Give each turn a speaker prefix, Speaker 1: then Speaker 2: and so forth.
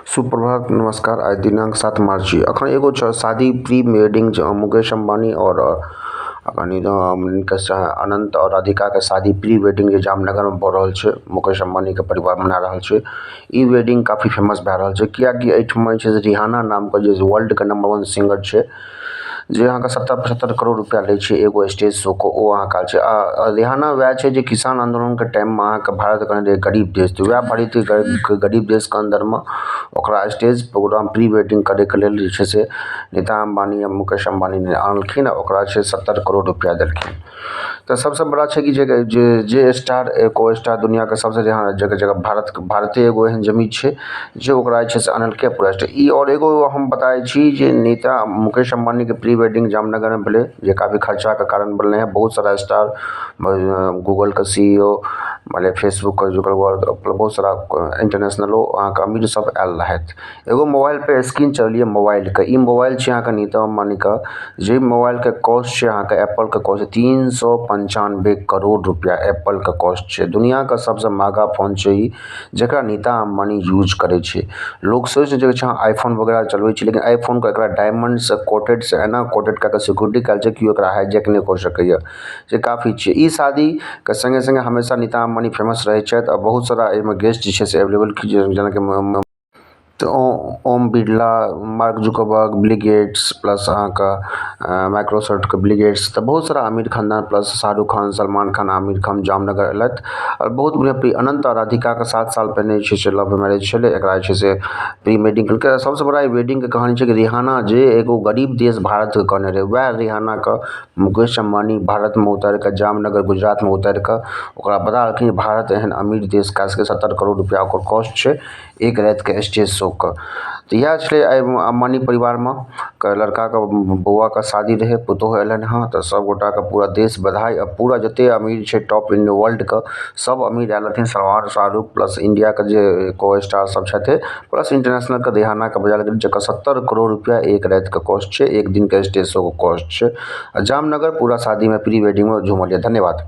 Speaker 1: सुप्रभात नमस्कार। आज दिनांक 7 मार्च छी। अखन एगो शादी प्री वेडिंग मुकेश अंबानी और अनंत और राधिका के शादी प्री वेडिंग जे जामनगर में भऽ रहल छै, मुकेश अंबानी के परिवार मना रहल छै। ई वेडिंग काफी फेमस भए रहल छै, कियाकि एहिठाम जे छै से रिहाना नाम के जे वर्ल्ड के नंबर 1 सिंगर छै, जे अहाँके 70-75 करोड़ रुपया लै छै एगो स्टेज शो को, ओ अहाँके छै। रिहाना वएह छै जे किसान आंदोलन के टाइम में अहाँके भारत कने रहै गरीब देश, तो वएह भारतीय गरीब देश के अंदर में ओकरा स्टेज प्रोग्राम प्री वेडिंग करे के लेल जे छै से नीता अंबानी या मुकेश अंबानी ने आनलखिन, ओकरा छै 70 करोड़ रुपया देलखिन। तो सबसे बड़ा छै कि जे स्टार को स्टार दुनिया के सबसे जगह जगह भारतीय एगो एहन जमीन छै जे ओकरा जे छै से आनलकै पूरा स्टेज। ई और एगो हम बताए छी जे नीता मुकेश अंबानी के प्री वेडिंग जामनगर में भेलै, जे काफी खर्चा के कारण बनले हैं। बहुत सारा स्टार, गूगल के सीईओ, माने फेसबुक के जुकरबर्ग, बहुत सारा इंटरनेशनलो अहाँके अमीर सब आयल रहथि। एगो मोबाइल पे स्क्रीन चलिए मोबाइल के, ई मोबाइल छै अहाँके नीता अंबानी का, जे मोबाइल के कॉस्ट छै अहाँके एप्पल के कॉस्ट 395 करोड़ रुपया एप्पल के कॉस्ट छै। दुनिया का सबसे महंगा फोन छै ई, जेकरा नीता अंबानी यूज करे छै। लोग सोच जे छै आईफोन वगैरह चलवे छै, लेकिन आईफोन के एकरा डायमंड से कोटेड से एना कोटेड करके सिक्योरिटी कयल छै कि एकरा हाईजैक नहीं कर सकैया, जे काफी छै। ई शादी के संगे संगे हमेशा नीता अंबानी फेमस रहे छथि, और बहुत सारा एहिमे गेस्ट जे छै से अवेलेबल जेना कि तो Om Birla, Mark Zuckerberg, Bill Gates, plus अहाँके माइक्रोसॉफ्ट के बिल गेट्स, तो बहुत सारा आमिर खानदान, प्लस शाहरुख खान, सलमान खान, आमिर खान जामनगर अयलथि। और बहुत बढ़िया प्री अनंत और राधिका के 7 साल पहले जे छै से लव मैरिज छलै, एकरा जे छै से प्री वेडिंग केलकै। सबसे बड़ा वेडिंग के कहानी छै कि रिहाना जे एगो गरीब देश भारत के कहने रहे, वएह रिहाना के मुकेश अंबानी भारत में उतर के जामनगर गुजरात में उतर के ओकरा बता रहलखिन भारत एहन अमीर देश का 70 करोड़ रुपया ओकर कॉस्ट छै एक रात के स्टेज शो के। तो इएह छलै अंबानी परिवार में लड़का के बौआ के शादी रहे, पुतोह एलन हाँ, तो सब गोटा के पूरा देश बधाई। और पूरा जते अमीर छै टॉप इन वर्ल्ड के सब अमीर आयल रहथिन, सलमान, शाहरुख, प्लस इंडिया के जे को स्टार सब छथे, प्लस इंटरनेशनल के रिहाना के बजा लेकिन जकर 70 करोड़ रुपया एक रात के कॉस्ट छै, एक दिन के स्टेज शो के कॉस्ट छै। जामनगर पूरा शादी में प्री वेडिंग में झूमल। धन्यवाद।